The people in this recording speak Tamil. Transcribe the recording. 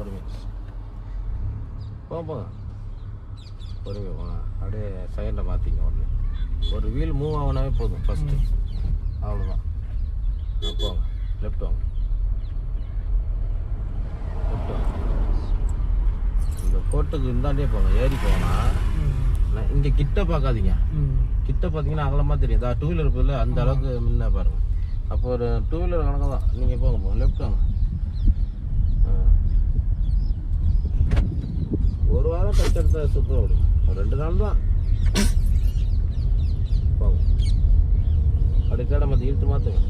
பொறுமையாக போங்க பொறுமையாக போங்க. அப்படியே செகண்டை மாற்றிங்க உடனே. ஒரு வீல் மூவ் ஆகினாவே போதும் ஃபஸ்ட்டு, அவ்வளோதான். போங்க லெஃப்ட் வாங்க, லெஃப்ட் வாங்க. இந்த கோட்டுக்கு இந்தாண்டே போங்க. ஏறி போனால் இங்கே கிட்ட பார்க்காதீங்க. கிட்ட பார்த்தீங்கன்னா அகலமாக தெரியும். டூ வீலர் இருக்குதுல்ல, அந்த அளவுக்கு முன்ன பாருங்க. அப்போ ஒரு டூ வீலர் கணக்கு தான். நீங்கள் போங்க லெஃப்ட் வாங்க. ஒரு வாரம் டச் எடுத்த சுத்தம் விடுங்க. ஒரு 2 நாள் தான் போங்க. அப்படியே தேட மாற்றி இழுத்து மாற்றுங்க.